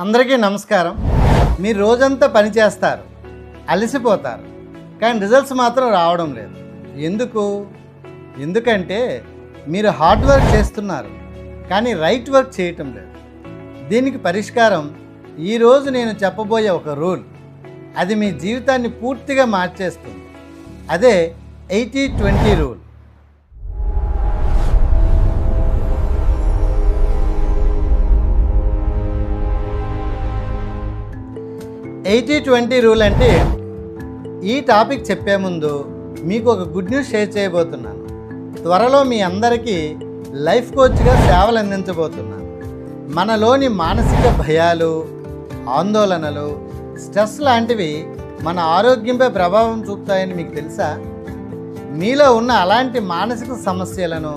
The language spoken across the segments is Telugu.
అందరికీ నమస్కారం. మీరు రోజంతా పని చేస్తారు, అలసిపోతారు, కానీ రిజల్ట్స్ మాత్రం రావడం లేదు. ఎందుకంటే మీరు హార్డ్ వర్క్ చేస్తున్నారు, కానీ రైట్ వర్క్ చేయటం లేదు. దీనికి పరిష్కారం ఈరోజు నేను చెప్పబోయే ఒక రూల్. అది మీ జీవితాన్ని పూర్తిగా మార్చేస్తుంది. అదే 80-20 రూల్. 80-20 రూల్ అంటే ఈ టాపిక్ చెప్పే ముందు మీకు ఒక గుడ్ న్యూస్ షేర్ చేయబోతున్నాను. త్వరలో మీ అందరికీ లైఫ్ కోచ్గా సేవలు అందించబోతున్నాను. మనలోని మానసిక భయాలు, ఆందోళనలు, స్ట్రెస్ లాంటివి మన ఆరోగ్యంపై ప్రభావం చూపుతాయని మీకు తెలుసా? మీలో ఉన్న అలాంటి మానసిక సమస్యలను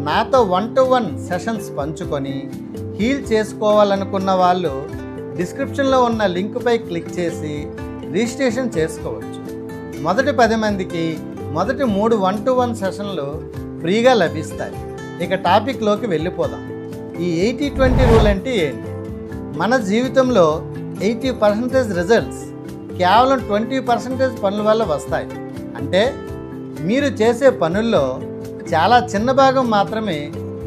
నాతో 1-to-1 సెషన్స్ పంచుకొని హీల్ చేసుకోవాలనుకున్న వాళ్ళు డిస్క్రిప్షన్లో ఉన్న లింక్పై క్లిక్ చేసి రిజిస్ట్రేషన్ చేసుకోవచ్చు. మొదటి 10 మందికి మొదటి 3 1-to-1 సెషన్లు ఫ్రీగా లభిస్తాయి. ఇక టాపిక్లోకి వెళ్ళిపోదాం. ఈ 80-20 రూల్ అంటే ఏంటి? మన జీవితంలో 80% రిజల్ట్స్ కేవలం 20% పనుల వల్ల వస్తాయి. అంటే మీరు చేసే పనుల్లో చాలా చిన్న భాగం మాత్రమే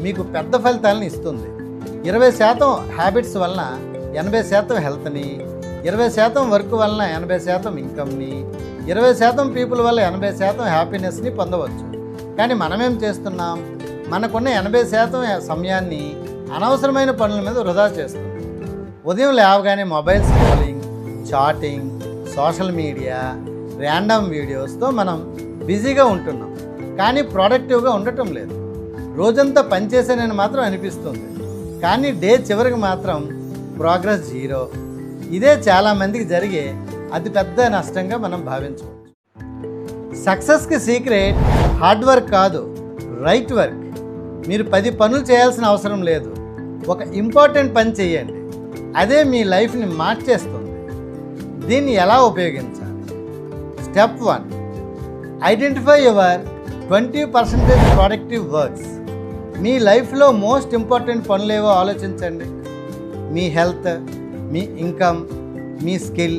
మీకు పెద్ద ఫలితాలను ఇస్తుంది. 20% హ్యాబిట్స్ వలన 80% హెల్త్ని, 20% వర్క్ వలన 80% ఇన్కమ్ని, 20% పీపుల్ వల్ల 80% హ్యాపీనెస్ని పొందవచ్చు. కానీ మనమేం చేస్తున్నాం? మనకున్న 80% సమయాన్ని అనవసరమైన పనుల మీద వృధా చేస్తున్నాం. ఉదయం లేవగానే mobile scrolling, chatting, social media, random వీడియోస్తో మనం బిజీగా ఉంటున్నాం, కానీ ప్రొడక్టివ్గా ఉండటం లేదు. రోజంతా పనిచేసానని మాత్రం అనిపిస్తుంది, కానీ డే చివరికి మాత్రం ప్రోగ్రెస్ 0. ఇదే చాలామందికి జరిగే అతిపెద్ద నష్టంగా మనం భావించవచ్చు. సక్సెస్కి సీక్రెట్ హార్డ్ వర్క్ కాదు, రైట్ వర్క్. మీరు 10 పనులు చేయాల్సిన అవసరం లేదు. ఒక ఇంపార్టెంట్ పని చేయండి, అదే మీ లైఫ్ని మార్చేస్తుంది. దీన్ని ఎలా ఉపయోగించాలి? Step 1, identify your 20% productive works. మీ లైఫ్లో మోస్ట్ ఇంపార్టెంట్ పనులేవో ఆలోచించండి. మీ హెల్త్, మీ ఇన్కమ్, మీ స్కిల్,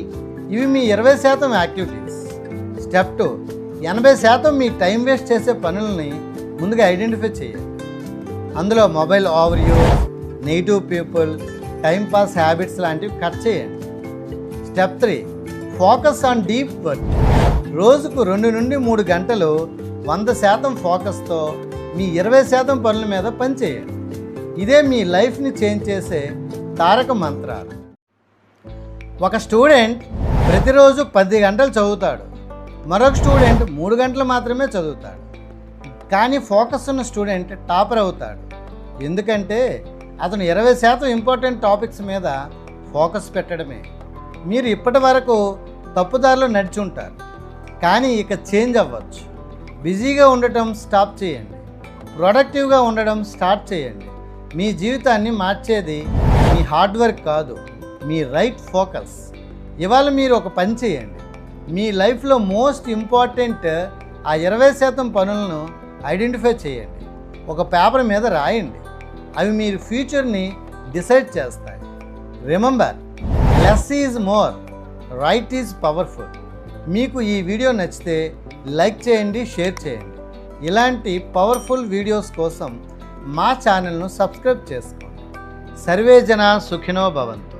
ఇవి మీ 20% యాక్టివిటీస్. స్టెప్ 2, 80% మీ టైం వేస్ట్ చేసే పనులని ముందుగా ఐడెంటిఫై చేయండి. అందులో mobile over use, negative people, timepass habits లాంటివి కట్ చేయండి. Step 3, focus on deep work. రోజుకు 2 నుండి 3 గంటలు 100% ఫోకస్తో మీ 20% పనుల మీద పనిచేయండి. ఇదే మీ లైఫ్ని చేంజ్ చేసే తారక మంత్రాలు. ఒక స్టూడెంట్ ప్రతిరోజు 10 గంటలు చదువుతాడు, మరొక స్టూడెంట్ 3 గంటలు మాత్రమే చదువుతాడు. కానీ ఫోకస్ ఉన్న స్టూడెంట్ టాపర్ అవుతాడు. ఎందుకంటే అతను 20% ఇంపార్టెంట్ టాపిక్స్ మీద ఫోకస్ పెట్టడమే. మీరు ఇప్పటి వరకు తప్పుదారిలో నడిచి ఉంటారు, కానీ ఇక చేంజ్ అవ్వచ్చు. బిజీగా ఉండటం స్టాప్ చేయండి, ప్రొడక్టివ్గా ఉండడం స్టార్ట్ చేయండి. మీ జీవితాన్ని మార్చేది మీ హార్డ్ వర్క్ కాదు, మీ రైట్ ఫోకస్. ఇవాళ మీరు ఒక పని చేయండి. మీ లైఫ్లో మోస్ట్ ఇంపార్టెంట్ ఆ 20% పనులను ఐడెంటిఫై చేయండి. ఒక పేపర్ మీద రాయండి. అవి మీరు ఫ్యూచర్ని డిసైడ్ చేస్తాయి. Remember, less is more, right is powerful. మీకు ఈ వీడియో నచ్చితే లైక్ చేయండి, షేర్ చేయండి. ఇలాంటి పవర్ఫుల్ వీడియోస్ కోసం మా ఛానల్ను సబ్స్క్రైబ్ చేసుకోండి. సర్వే జనా సుఖినో భవంతు.